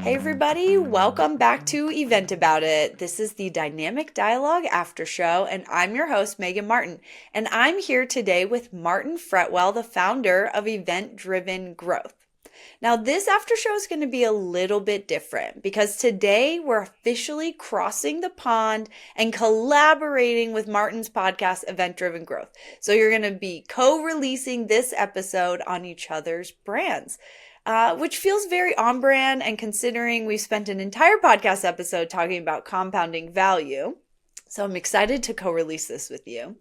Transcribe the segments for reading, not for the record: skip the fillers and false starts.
Hey everybody, welcome back to Event About It. This is the Dynamic Dialogue After Show, and I'm your host, Megan Martin. And I'm here today with Martin Fretwell, the founder of Event Driven Growth. Now, this after show is going to be a little bit different because today we're officially crossing the pond and collaborating with Martin's podcast, Event Driven Growth. So you're going to be co-releasing this episode on each other's brands. Which feels very on brand, and considering we spent an entire podcast episode talking about compounding value. So I'm excited to co-release this with you.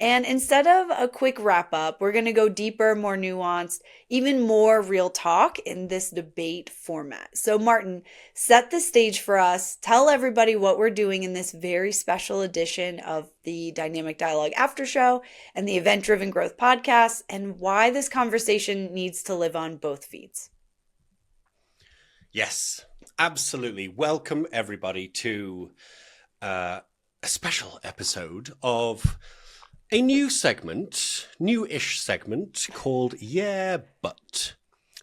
And instead of a quick wrap up, we're going to go deeper, more nuanced, even more real talk in this debate format. So Martin, set the stage for us. Tell everybody what we're doing in this very special edition of the Dynamic Dialogue After Show and the Event Driven Growth podcast, and why this conversation needs to live on both feeds. Yes, absolutely. Welcome everybody to a special episode of a new-ish segment called Yeah, But,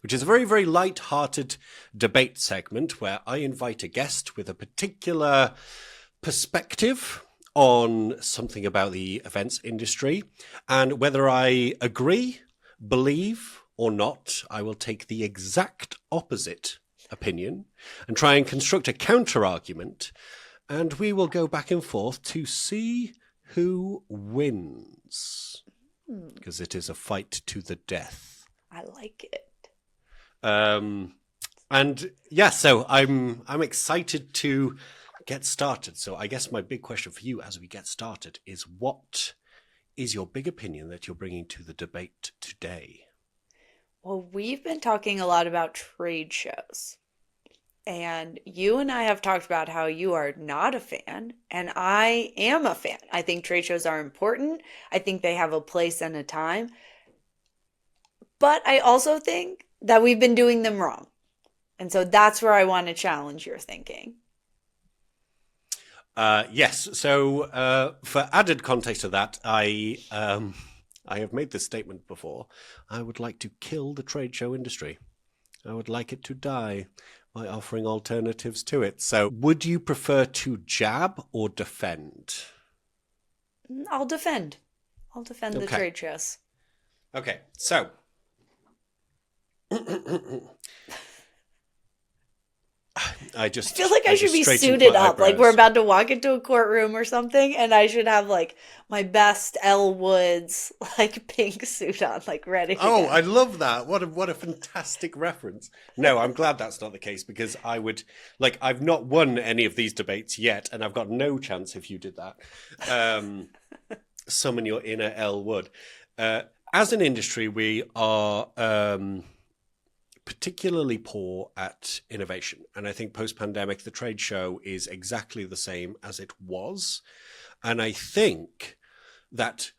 which is a very, very light-hearted debate segment where I invite a guest with a particular perspective on something about the events industry. And whether I agree, believe, or not, I will take the exact opposite opinion and try and construct a counter-argument. And we will go back and forth to see who wins, because it is a fight to the death. I like it. And yeah, so I'm excited to get started. So I guess my big question for you as we get started is, what is your big opinion that you're bringing to the debate today? Well, we've been talking a lot about trade shows. And you and I have talked about how you are not a fan, and I am a fan. I think trade shows are important. I think they have a place and a time. But I also think that we've been doing them wrong. And so that's where I want to challenge your thinking. Yes. So for added context to that, I have made this statement before. I would like to kill the trade show industry. I would like it to die by offering alternatives to it. So would you prefer to jab or defend? I'll defend. I'll defend the trade shows. Okay, so I feel like I should be suited up, like we're about to walk into a courtroom or something, and I should have like my best Elle Woods like pink suit on, like ready to go. I love that. What a fantastic reference. No, I'm glad that's not the case, because I would, like, I've not won any of these debates yet, and I've got no chance if you did that. Summon your inner Elle Wood. As an industry, we are particularly poor at innovation. And I think post-pandemic, the trade show is exactly the same as it was. And I think that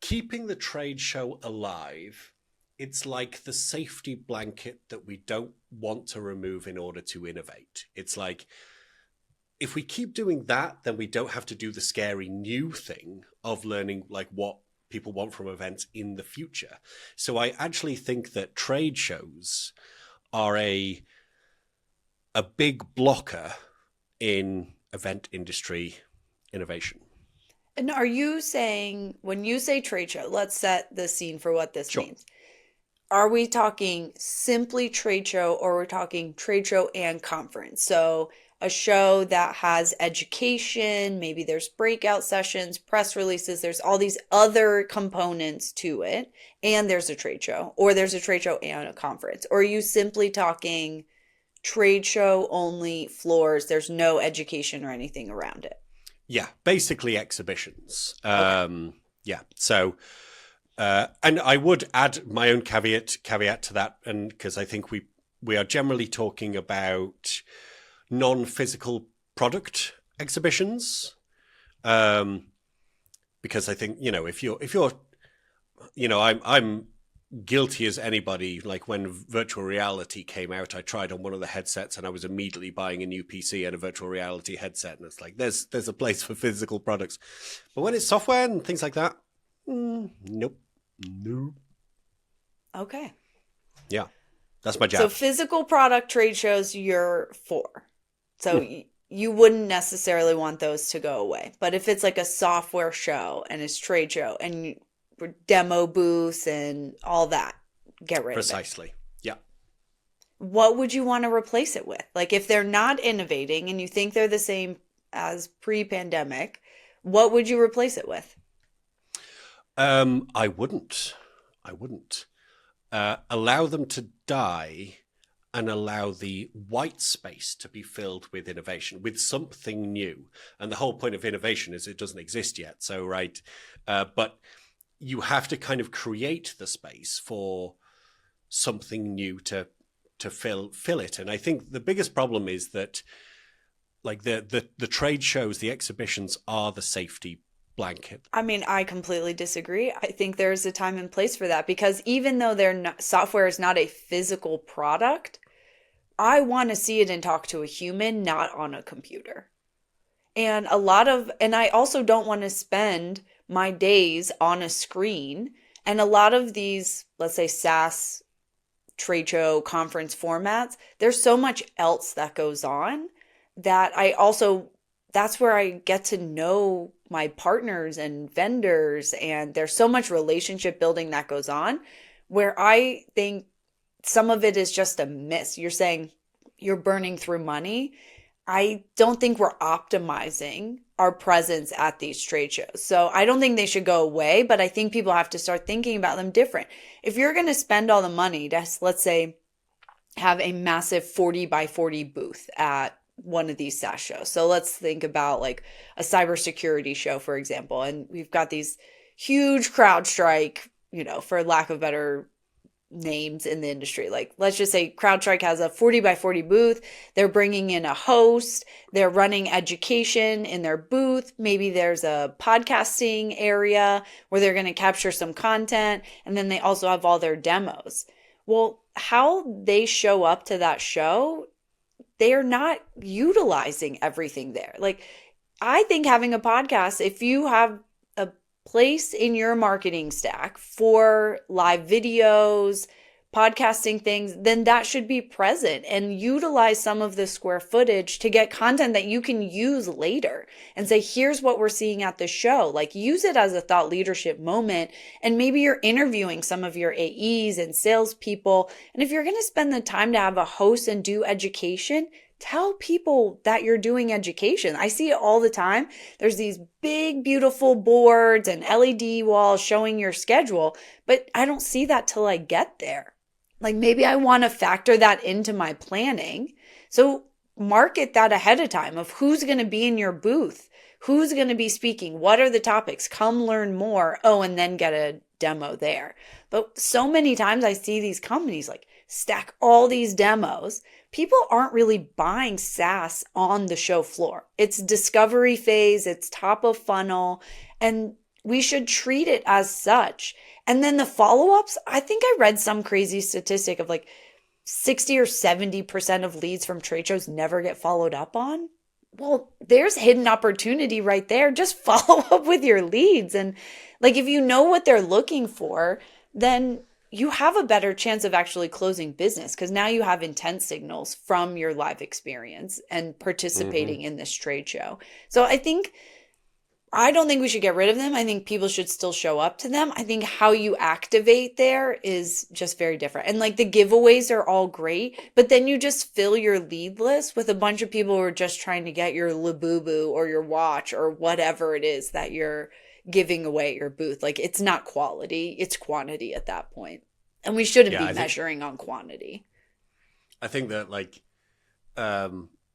keeping the trade show alive, it's like the safety blanket that we don't want to remove in order to innovate. It's like, if we keep doing that, then we don't have to do the scary new thing of learning like what people want from events in the future. So I actually think that trade shows are a big blocker in event industry innovation. And are you saying, when you say trade show, let's set the scene for what this means. Are we talking simply trade show, or we're talking trade show and conference? So a show that has education, maybe there's breakout sessions, press releases, there's all these other components to it, and there's a trade show, or there's a trade show and a conference. Or are you simply talking trade show only floors, there's no education or anything around it? Yeah, basically exhibitions. Okay. Yeah, so and I would add my own caveat to that, and because I think we are generally talking about non-physical product exhibitions, because I think, if you're I'm guilty as anybody. Like when virtual reality came out, I tried on one of the headsets and I was immediately buying a new PC and a virtual reality headset, and it's like there's a place for physical products, but when it's software and things like that, nope. Okay. Yeah. That's my So jam. physical product trade shows you're for. So you wouldn't necessarily want those to go away. But if it's like a software show and it's trade show and demo booths and all that, get rid of it. Precisely. Yeah. What would you want to replace it with? Like if they're not innovating and you think they're the same as pre-pandemic, what would you replace it with? I wouldn't. I wouldn't. Allow them to die and allow the white space to be filled with innovation, with something new. And the whole point of innovation is it doesn't exist yet. So, right. But you have to kind of create the space for something new to fill it. And I think the biggest problem is that like the trade shows, the exhibitions are the safety blanket. I mean, I completely disagree. I think there's a time and place for that because even though software is not a physical product, I want to see it and talk to a human, not on a computer. And I also don't want to spend my days on a screen. And a lot of these, let's say SaaS trade show conference formats, there's so much else that goes on that that's where I get to know my partners and vendors. And there's so much relationship building that goes on where I think some of it is just a miss. You're saying you're burning through money. I don't think we're optimizing our presence at these trade shows. So I don't think they should go away, but I think people have to start thinking about them different. If you're going to spend all the money to, let's say, have a massive 40 by 40 booth at one of these SaaS shows. So let's think about like a cybersecurity show, for example. And we've got these huge CrowdStrike, for lack of better names in the industry. Like, let's just say CrowdStrike has a 40 by 40 booth. They're bringing in a host. They're running education in their booth. Maybe there's a podcasting area where they're going to capture some content. And then they also have all their demos. Well, how they show up to that show, they are not utilizing everything there. Like, I think having a podcast, if you have a place in your marketing stack for live videos, podcasting things, then that should be present and utilize some of the square footage to get content that you can use later and say, here's what we're seeing at the show. Like, use it as a thought leadership moment. And maybe you're interviewing some of your AEs and salespeople. And if you're going to spend the time to have a host and do education, tell people that you're doing education. I see it all the time. There's these big, beautiful boards and LED walls showing your schedule, but I don't see that till I get there. Like, maybe I want to factor that into my planning. So market that ahead of time of who's going to be in your booth, who's going to be speaking, what are the topics, come learn more. Oh, and then get a demo there. But so many times I see these companies like stack all these demos. People aren't really buying SaaS on the show floor. It's discovery phase, it's top of funnel, and we should treat it as such. And then the follow-ups, I think I read some crazy statistic of like 60 or 70% of leads from trade shows never get followed up on. Well, there's hidden opportunity right there. Just follow up with your leads. And like, if you know what they're looking for, then you have a better chance of actually closing business because now you have intent signals from your live experience and participating in this trade show. So I don't think we should get rid of them. I think people should still show up to them. I think how you activate there is just very different. And like the giveaways are all great, but then you just fill your lead list with a bunch of people who are just trying to get your Labubu or your watch or whatever it is that you're giving away at your booth. Like, it's not quality, it's quantity at that point. And we shouldn't be measuring on quantity. I think that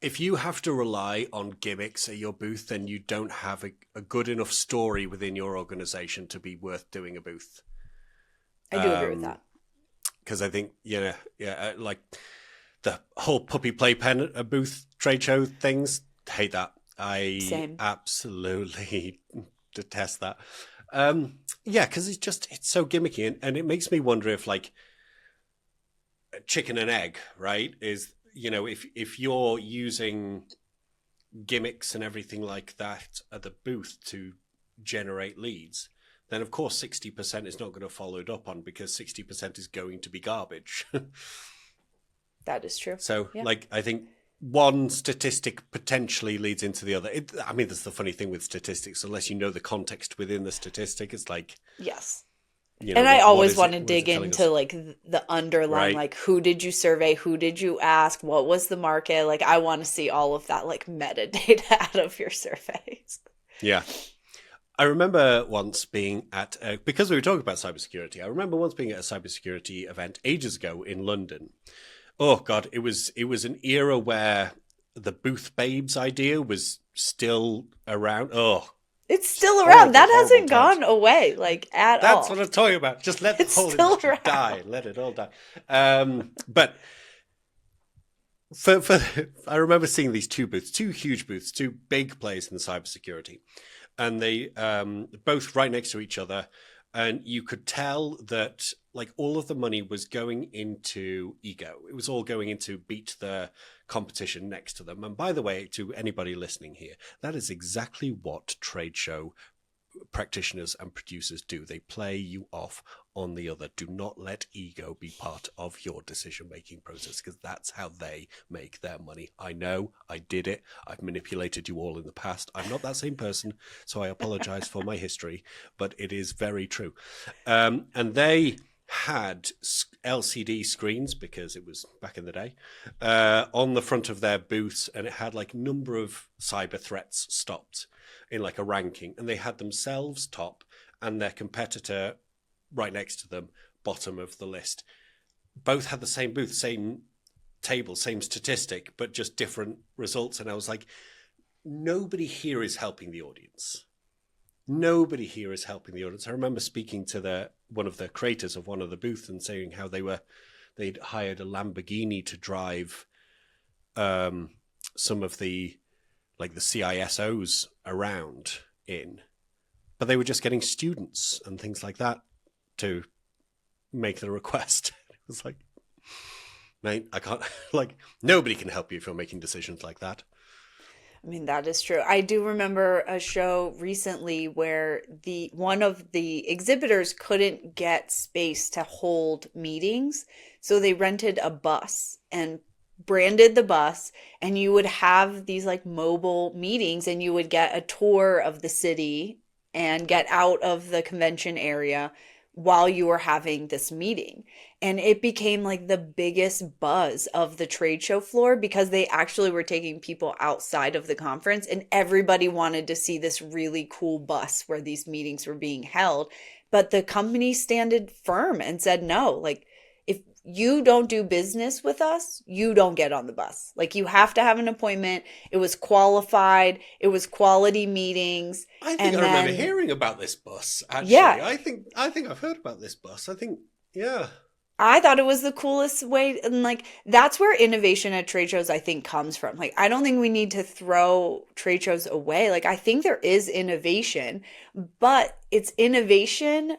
if you have to rely on gimmicks at your booth, then you don't have a good enough story within your organization to be worth doing a booth. I do agree with that. Because I think, like the whole puppy playpen booth trade show things, hate that. Same. Absolutely detest that. Because it's so gimmicky, and it makes me wonder if like chicken and egg, right, is, if you're using gimmicks and everything like that at the booth to generate leads, then of course 60% is not going to follow it up on because 60% is going to be garbage. That is true. So, Yeah. like, I think one statistic potentially leads into the other. I mean, that's the funny thing with statistics. Unless you know the context within the statistic, it's like, Yes. you know, And I what always is want it? to What is dig it telling into us? like the underlying, Right? like who did you survey? Who did you ask? What was the market? Like I want to see all of that like metadata out of your surveys. Yeah. I remember once being at because we were talking about cybersecurity. I remember once being at a cybersecurity event ages ago in London. Oh God, it was an era where the booth babes idea was still around. Oh, It's just still around. horrible, That horrible hasn't times. gone away like at That's what all. I'm talking about. Just let the It's whole still industry around. die. Let it all die. But for I remember seeing these two booths, two huge booths, two big players in the cybersecurity, and they both right next to each other, and you could tell that like all of the money was going into ego. It was all going into beat the competition next to them. And by the way, to anybody listening here, that is exactly what trade show practitioners and producers do. They play you off on the other. Do not let ego be part of your decision making process, because that's how they make their money. I know, I did it. I've manipulated you all in the past. I'm not that same person, so I apologize for my history, but it is very true. And they had LCD screens, because it was back in the day, on the front of their booths, and it had like number of cyber threats stopped in like a ranking, and they had themselves top and their competitor right next to them bottom of the list. Both had the same booth, same table, same statistic, but just different results. And I was like, nobody here is helping the audience. Nobody here is helping the audience. I remember speaking to one of the creators of one of the booths and saying how they'd hired a Lamborghini to drive some of the like the CISOs around in, but they were just getting students and things like that to make the request. It was like, mate, I can't, like, nobody can help you if you're making decisions like that. I mean, that is true. I do remember a show recently where the one of the exhibitors couldn't get space to hold meetings, so they rented a bus and branded the bus, and you would have these like mobile meetings, and you would get a tour of the city and get out of the convention area while you were having this meeting. And it became like the biggest buzz of the trade show floor because they actually were taking people outside of the conference, and everybody wanted to see this really cool bus where these meetings were being held. But the company standed firm and said, no, like, if you don't do business with us, you don't get on the bus. Like, you have to have an appointment. It was qualified, it was quality meetings. I think And I remember then, hearing about this bus. Actually, yeah, I think I've heard about this bus. I think, yeah, I thought it was the coolest way. And like, that's where innovation at trade shows, I think, comes from. Like, I don't think we need to throw trade shows away. Like, I think there is innovation, but it's innovation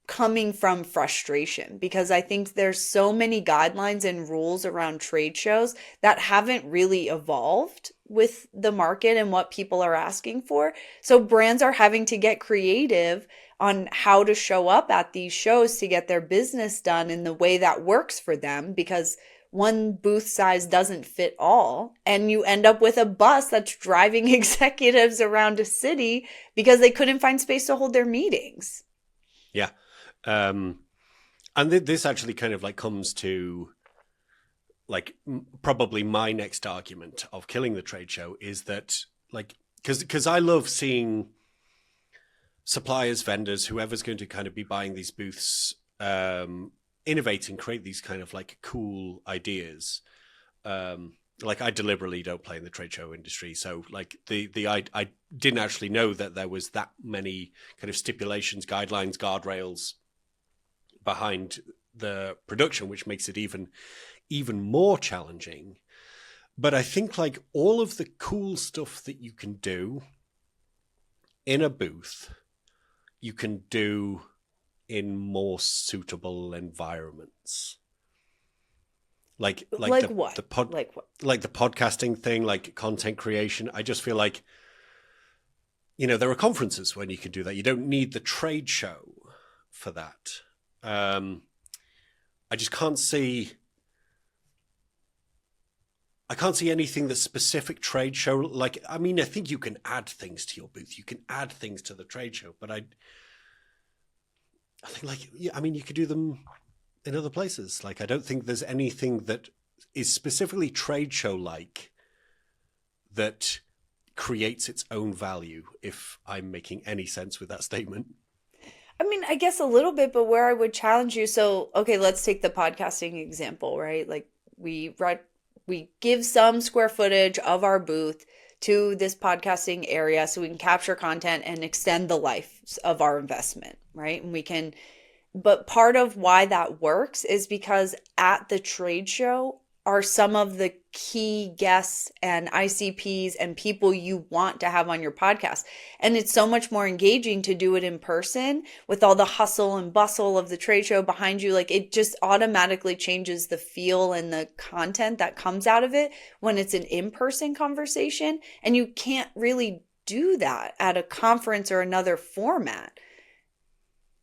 coming from frustration because I think there's so many guidelines and rules around trade shows that haven't really evolved with the market and what people are asking for. So brands are having to get creative on how to show up at these shows to get their business done in the way that works for them, because one booth size doesn't fit all, and you end up with a bus that's driving executives around a city because they couldn't find space to hold their meetings. yeah. Um, and this actually kind of like comes to like probably my next argument of killing the trade show is that like because I love seeing suppliers, vendors, whoever's going to kind of be buying these booths, innovate and create these kind of like cool ideas. Like I deliberately don't play in the trade show industry, so like I didn't actually know that there was that many kind of stipulations, guidelines, guardrails behind the production, which makes it even more challenging. But I think like all of the cool stuff that you can do in a booth, you can do in more suitable environments. Like Like what? Like what? like the podcasting thing, like content creation. I just feel like, you know, there are conferences when you can do that. You don't need the trade show for that. I just can't see I can't see anything that's specific trade show. Like, I mean, I think you can add things to your booth. You can add things to the trade show, but I think like, yeah, I mean, you could do them in other places. Like, I don't think there's anything that is specifically trade show like that creates its own value, if I'm making any sense with that statement. I mean, I guess a little bit, but where I would challenge you, so okay, let's take the podcasting example, right? Like we give some square footage of our booth to this podcasting area so we can capture content and extend the life of our investment, right? And we can, but part of why that works is because at the trade show are some of the key guests and ICPs and people you want to have on your podcast. And it's so much more engaging to do it in person with all the hustle and bustle of the trade show behind you. Like it just automatically changes the feel and the content that comes out of it when it's an in-person conversation. And you can't really do that at a conference or another format.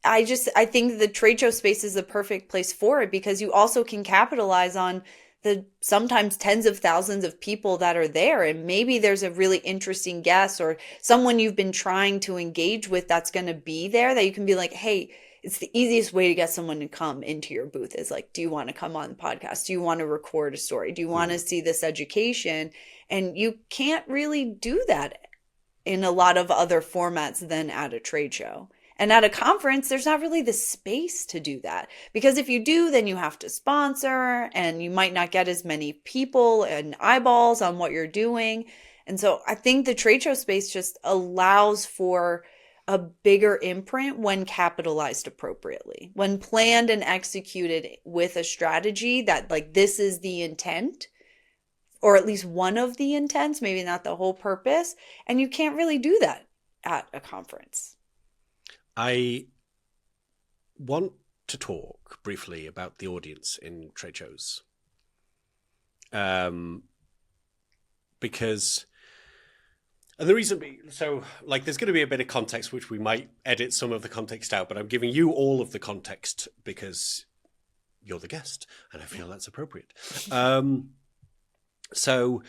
I think the trade show space is the perfect place for it because you also can capitalize on the sometimes tens of thousands of people that are there. And maybe there's a really interesting guest or someone you've been trying to engage with that's going to be there that you can be like, hey, it's the easiest way to get someone to come into your booth is like, do you want to come on the podcast? Do you want to record a story? Do you want to see this education? And you can't really do that in a lot of other formats than at a trade show. And at a conference, there's not really the space to do that. Because if you do, then you have to sponsor and you might not get as many people and eyeballs on what you're doing. And so I think the trade show space just allows for a bigger imprint when capitalized appropriately, when planned and executed with a strategy that like this is the intent, or at least one of the intents, maybe not the whole purpose. And you can't really do that at a conference. I want to talk briefly about the audience in trade shows. Because, and the reason being, so like there's going to be a bit of context, which we might edit some of the context out, but I'm giving you all of the context because you're the guest and I feel that's appropriate. So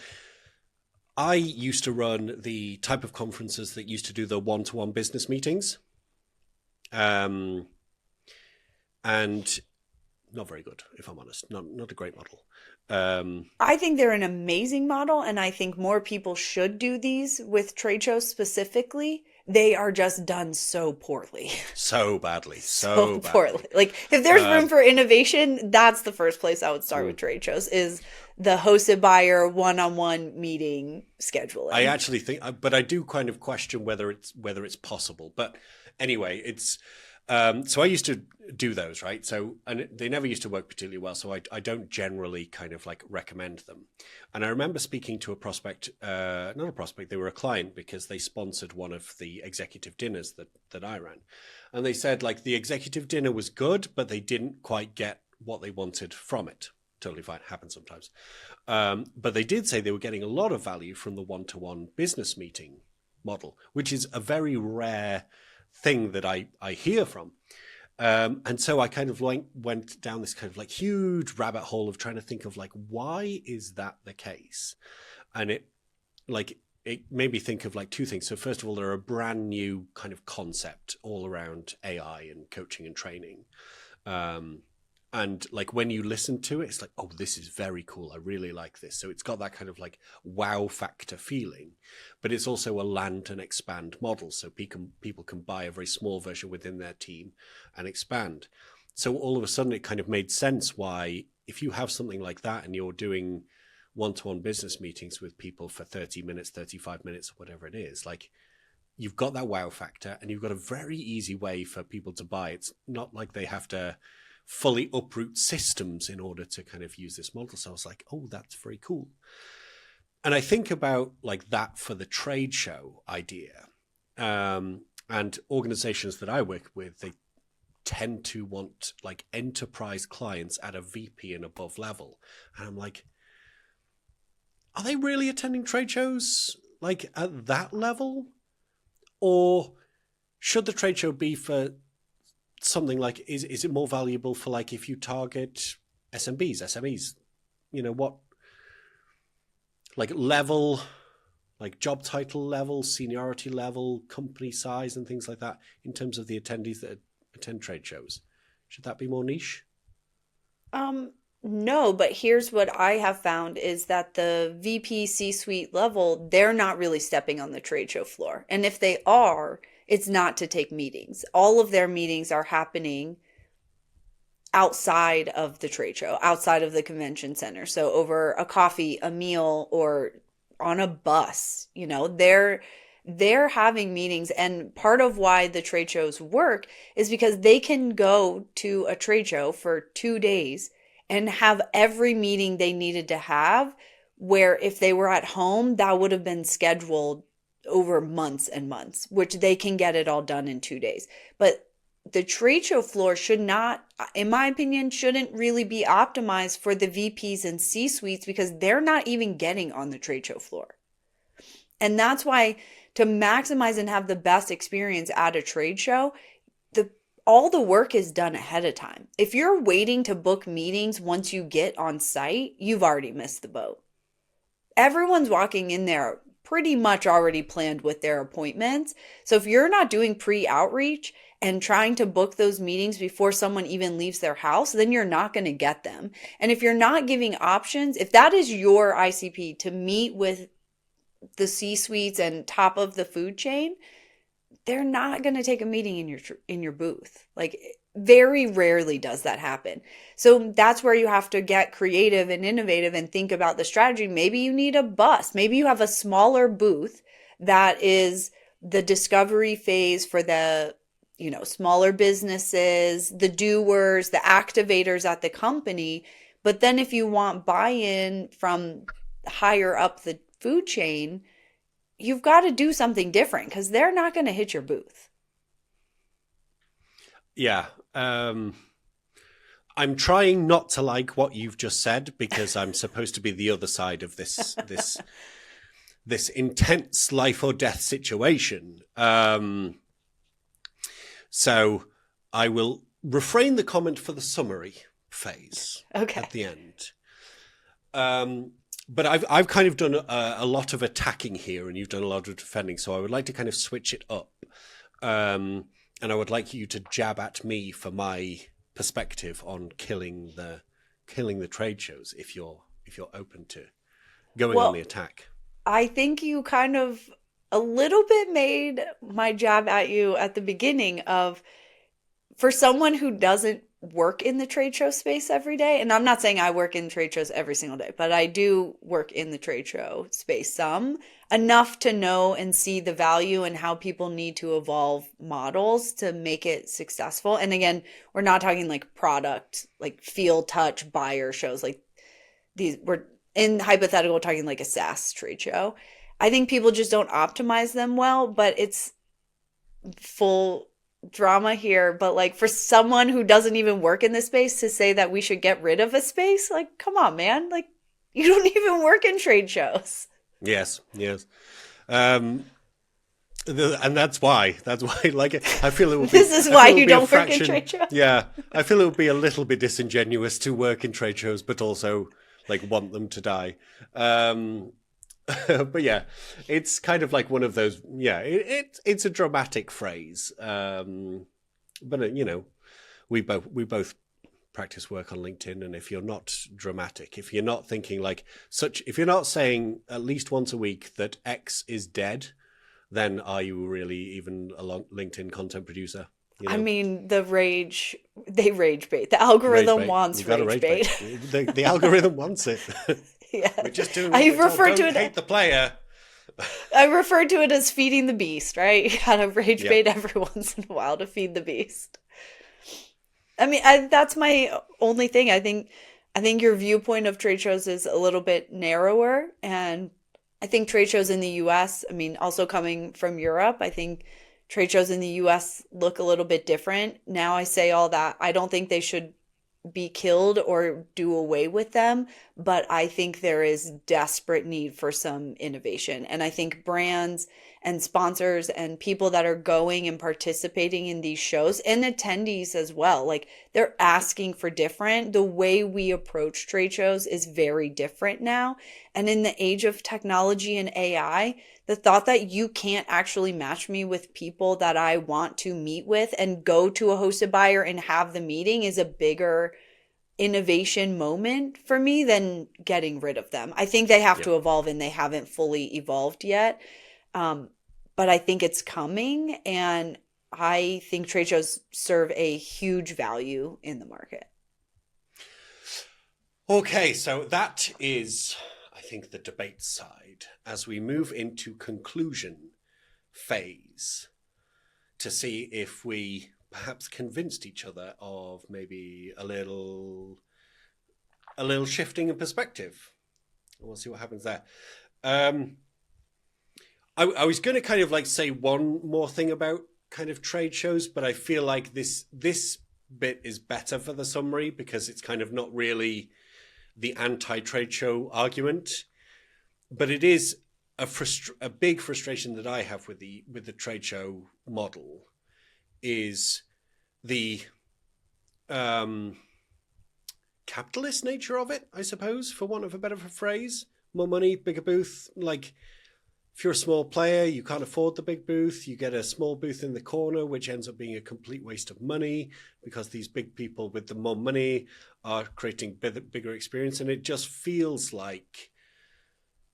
I used to run the type of conferences that used to do the one-to-one business meetings. And not very good, if I'm honest. Not a great model. I think they're an amazing model, and I think more people should do these with trade shows specifically. They are just done so poorly. So badly. So poorly. Like, if there's room for innovation, that's the first place I would start with trade shows, is the hosted buyer one-on-one meeting scheduling. I actually think, but I do kind of question whether it's possible. But anyway, it's so I used to do those, right? So, and they never used to work particularly well. So I don't generally kind of like recommend them. And I remember speaking to a prospect, not a prospect, they were a client because they sponsored one of the executive dinners that I ran. And they said like the executive dinner was good, but they didn't quite get what they wanted from it. Totally fine, happens sometimes. But they did say they were getting a lot of value from the one-to-one business meeting model, which is a very rare thing that I hear from. And so I kind of like went down this kind of like huge rabbit hole of trying to think of like, why is that the case? And it made me think of like two things. So first of all, they're a brand new kind of concept all around AI and coaching and training. And like when you listen to it, it's like, oh, this is very cool. I really like this. So it's got that kind of like wow factor feeling, but it's also a land and expand model. So people can buy a very small version within their team and expand. So all of a sudden it kind of made sense why, if you have something like that and you're doing one-to-one business meetings with people for 30 minutes, 35 minutes, or whatever it is, like you've got that wow factor and you've got a very easy way for people to buy. It's not like they have to fully uproot systems in order to kind of use this model. So I was like, oh, that's very cool. And I think about like that for the trade show idea. And organizations that I work with, they tend to want like enterprise clients at a VP and above level. And I'm like, are they really attending trade shows like at that level? Or should the trade show be for something like, is it more valuable for like if you target SMBs, SMEs, you know, what like level, like job title level, seniority level, company size, and things like that in terms of the attendees that attend trade shows? Should that be more niche? Um, no, but here's what I have found is that the VP C-suite level, they're not really stepping on the trade show floor. And if they are, it's not to take meetings. All of their meetings are happening outside of the trade show, outside of the convention center. So over a coffee, a meal, or on a bus, they're having meetings. And part of why the trade shows work is because they can go to a trade show for 2 days and have every meeting they needed to have, where if they were at home, that would have been scheduled over months and months, which they can get it all done in 2 days. But the trade show floor should not, in my opinion, shouldn't really be optimized for the VPs and C suites because they're not even getting on the trade show floor. And that's why to maximize and have the best experience at a trade show, the all the work is done ahead of time. If you're waiting to book meetings once you get on site, you've already missed the boat. Everyone's walking in there pretty much already planned with their appointments. So if you're not doing pre-outreach and trying to book those meetings before someone even leaves their house, then you're not going to get them. And if you're not giving options, if that is your ICP to meet with the C-suites and top of the food chain, they're not going to take a meeting in your booth. Like very rarely does that happen. So that's where you have to get creative and innovative and think about the strategy. Maybe you need a bus. Maybe you have a smaller booth that is the discovery phase for the, smaller businesses, the doers, the activators at the company. But then if you want buy-in from higher up the food chain, you've got to do something different because they're not going to hit your booth. Yeah. I'm trying not to like what you've just said because I'm supposed to be the other side of this intense life or death situation. So I will refrain the comment for the summary phase at the end. But I've kind of done a lot of attacking here, and you've done a lot of defending. So I would like to kind of switch it up, and I would like you to jab at me for my perspective on killing the trade shows. If you're open to going on the attack, I think you kind of a little bit made my jab at you at the beginning of, for someone who doesn't work in the trade show space every day, and I'm not saying I work in trade shows every single day, but I do work in the trade show space some, enough to know and see the value and how people need to evolve models to make it successful. And again, we're not talking like product, like feel, touch, buyer shows. Like these, we're in hypothetical talking like a SaaS trade show. I think people just don't optimize them well, but it's full drama here. But like for someone who doesn't even work in this space to say that we should get rid of a space, like, come on, man. Like you don't even work in trade shows. Yes. And that's why, like, I feel it would be. This is why you don't work in trade shows. Yeah. I feel it would be a little bit disingenuous to work in trade shows, but also like want them to die. But yeah, it's kind of like one of those. Yeah, it's a dramatic phrase. But we both practice work on LinkedIn, and if you're not dramatic, if you're not thinking like such, if you're not saying at least once a week that X is dead, then are you really even a LinkedIn content producer? I mean, they rage bait. The algorithm wants rage bait. The algorithm wants it. Yeah. We're just doing. I refer to it. Hate the player. I refer to it as feeding the beast, right? You gotta rage bait every once in a while to feed the beast. I mean, that's my only thing. I think your viewpoint of trade shows is a little bit narrower, and I think trade shows in the U.S. I mean, also coming from Europe, I think trade shows in the U.S. look a little bit different. Now I say all that. I don't think they should be killed or do away with them, but I think there is desperate need for some innovation. And I think brands and sponsors and people that are going and participating in these shows and attendees as well. Like they're asking for different. The way we approach trade shows is very different now. And in the age of technology and AI, the thought that you can't actually match me with people that I want to meet with and go to a hosted buyer and have the meeting is a bigger innovation moment for me than getting rid of them. I think they have Yeah. to evolve and they haven't fully evolved yet. But I think it's coming, and I think trade shows serve a huge value in the market. Okay, so that is, I think, the debate side. As we move into conclusion phase to see if we perhaps convinced each other of maybe a little shifting in perspective. We'll see what happens there. I was going to kind of like say one more thing about kind of trade shows, but I feel like this bit is better for the summary because it's kind of not really the anti-trade show argument, but it is a big frustration that I have with the trade show model is the capitalist nature of it, I suppose, for want of a better phrase. More money, bigger booth. Like, if you're a small player, you can't afford the big booth. You get a small booth in the corner, which ends up being a complete waste of money because these big people with the more money are creating bigger experience. And it just feels like,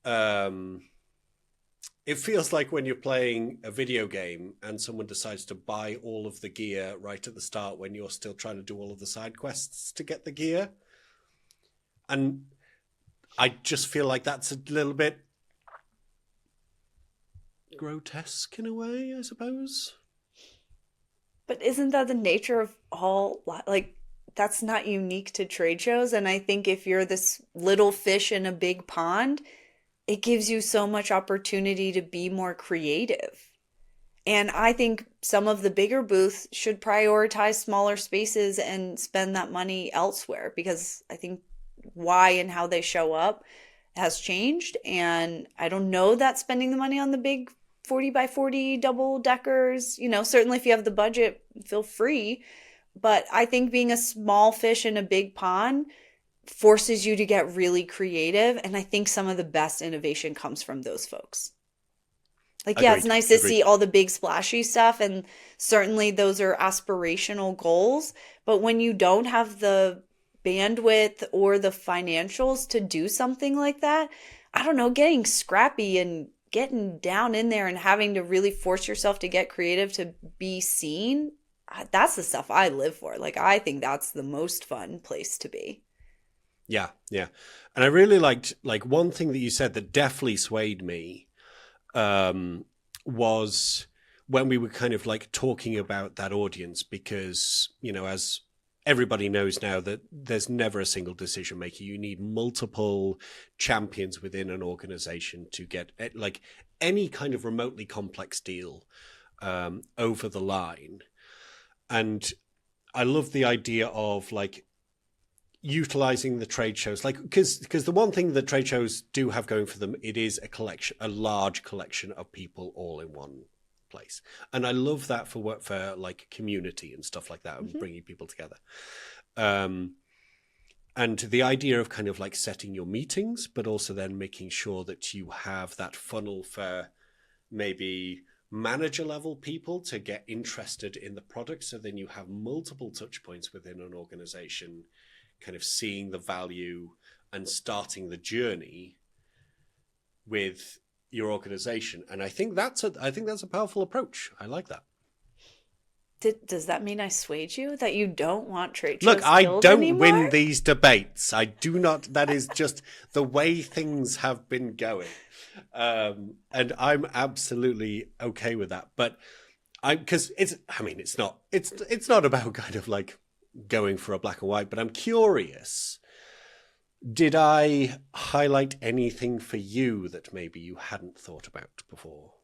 when you're playing a video game and someone decides to buy all of the gear right at the start when you're still trying to do all of the side quests to get the gear. And I just feel like that's a little bit grotesque in a way, I suppose. But isn't that the nature of all, like, that's not unique to trade shows? And I think if you're this little fish in a big pond, it gives you so much opportunity to be more creative. And I think some of the bigger booths should prioritize smaller spaces and spend that money elsewhere because I think why and how they show up has changed. And I don't know that spending the money on the big 40 by 40 double deckers, certainly if you have the budget, feel free. But I think being a small fish in a big pond forces you to get really creative. And I think some of the best innovation comes from those folks. Like, yeah, it's Agreed. nice to Agreed. see all the big splashy stuff, and certainly those are aspirational goals. But when you don't have the bandwidth or the financials to do something like that, I don't know, getting scrappy and getting down in there and having to really force yourself to get creative to be seen, that's the stuff I live for. Like, I think that's the most fun place to be. Yeah, yeah. And I really liked, like, one thing that you said that definitely swayed me was when we were kind of like talking about that audience, because, as everybody knows now that there's never a single decision maker. You need multiple champions within an organization to get like any kind of remotely complex deal over the line. And I love the idea of like utilizing the trade shows, like because the one thing that trade shows do have going for them, it is a large collection of people all in one place, and I love that for work, for like community and stuff like that, and bringing people together. And the idea of kind of like setting your meetings, but also then making sure that you have that funnel for maybe manager level people to get interested in the product, so then you have multiple touch points within an organization kind of seeing the value and starting the journey with your organization. And I think that's a powerful approach. I like that. Does that mean I swayed you that you don't want trade shows? Look, I don't anymore? win these debates. I do not. That is just the way things have been going. And I'm absolutely okay with that. But because it's not about kind of like going for a black and white, but I'm curious, did I highlight anything for you that maybe you hadn't thought about before?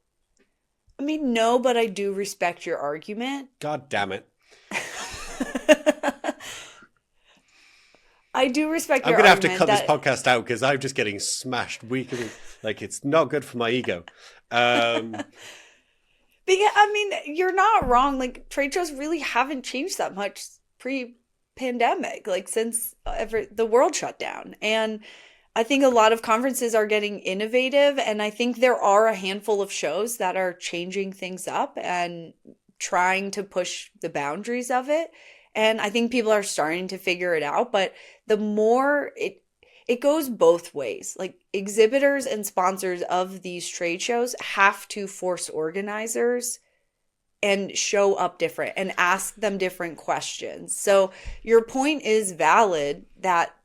I mean, no, but I do respect your argument. God damn it. I do respect I'm your going to have to argument cut this that podcast out because I'm just getting smashed week and week. Like, it's not good for my ego. Um, because I mean, you're not wrong. Like trade shows really haven't changed that much pre-pandemic, like since the world shut down. And I think a lot of conferences are getting innovative, and I think there are a handful of shows that are changing things up and trying to push the boundaries of it. And I think people are starting to figure it out, but the more it goes both ways. Like exhibitors and sponsors of these trade shows have to force organizers and show up different and ask them different questions. So your point is valid that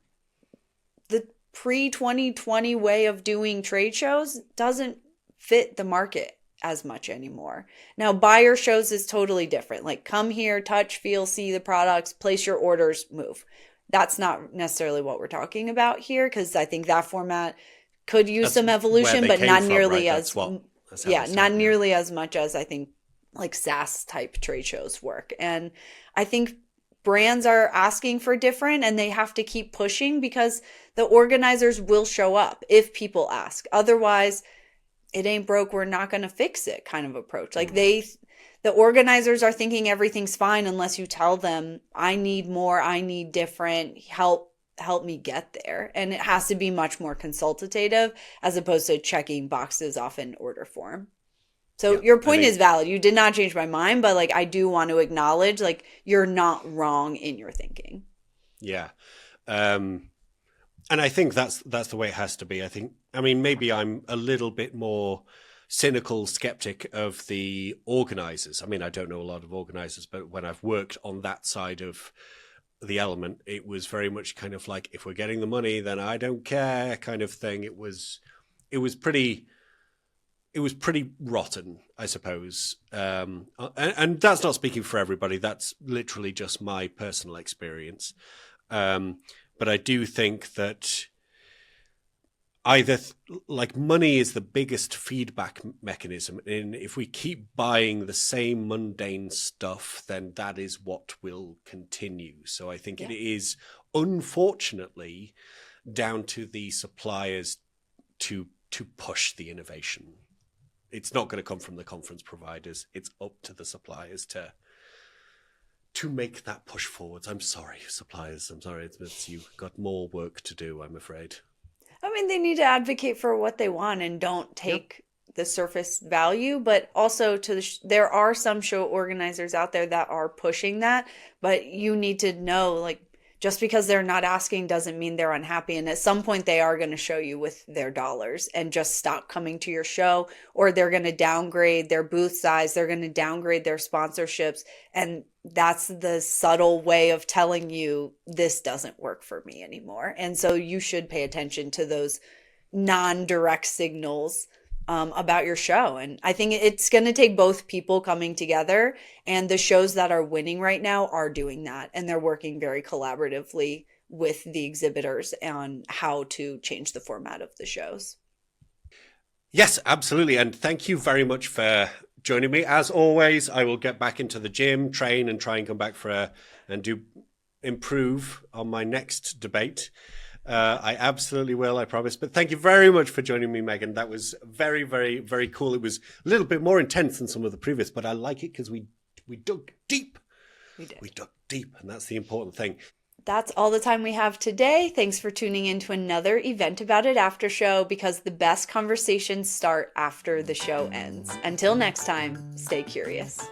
the pre 2020 way of doing trade shows doesn't fit the market as much anymore. Now, buyer shows is totally different. Like, come here, touch, feel, see the products, place your orders, move. That's not necessarily what we're talking about here, because I think that format could use that's some where evolution, they but came not from, nearly right? as, That's how yeah, it not started. Yeah. nearly as much as I think like SaaS type trade shows work. And I think brands are asking for different, and they have to keep pushing because the organizers will show up if people ask. Otherwise, it ain't broke, we're not going to fix it kind of approach. Like the organizers are thinking everything's fine unless you tell them, I need more, I need different, help me get there. And it has to be much more consultative as opposed to checking boxes off an order form. So Yeah, your I point think is valid. You did not change my mind, but like I do want to acknowledge like you're not wrong in your thinking. yeah. And I think that's the way it has to be. I mean, maybe I'm a little bit more cynical skeptic of the organizers. I mean, I don't know a lot of organizers, but when I've worked on that side of the element, it was very much kind of like, if we're getting the money, then I don't care kind of thing. It was pretty rotten, I suppose. And that's not speaking for everybody. That's literally just my personal experience. But I do think that either like money is the biggest feedback mechanism. And if we keep buying the same mundane stuff, then that is what will continue. So I think it is unfortunately down to the suppliers to push the innovation. It's not going to come from the conference providers. It's up to the suppliers to make that push forwards. I'm sorry, suppliers. I'm sorry. You've got more work to do, I'm afraid. I mean, they need to advocate for what they want and don't take the surface value, but also there are some show organizers out there that are pushing that, but you need to know, like, just because they're not asking doesn't mean they're unhappy. And at some point, they are going to show you with their dollars and just stop coming to your show, or they're going to downgrade their booth size. They're going to downgrade their sponsorships. And that's the subtle way of telling you this doesn't work for me anymore. And so you should pay attention to those non-direct signals about your show. And I think it's going to take both people coming together, and the shows that are winning right now are doing that, and they're working very collaboratively with the exhibitors on how to change the format of the shows. Yes, absolutely. And thank you very much for joining me. As always, I will get back into the gym, train, and try and come back and improve on my next debate. I absolutely will, I promise. But thank you very much for joining me, Megan. That was very, very, very cool. It was a little bit more intense than some of the previous, but I like it because we dug deep. We did. We dug deep, and that's the important thing. That's all the time we have today. Thanks for tuning in to another Event About It after show, because the best conversations start after the show ends. Until next time, stay curious.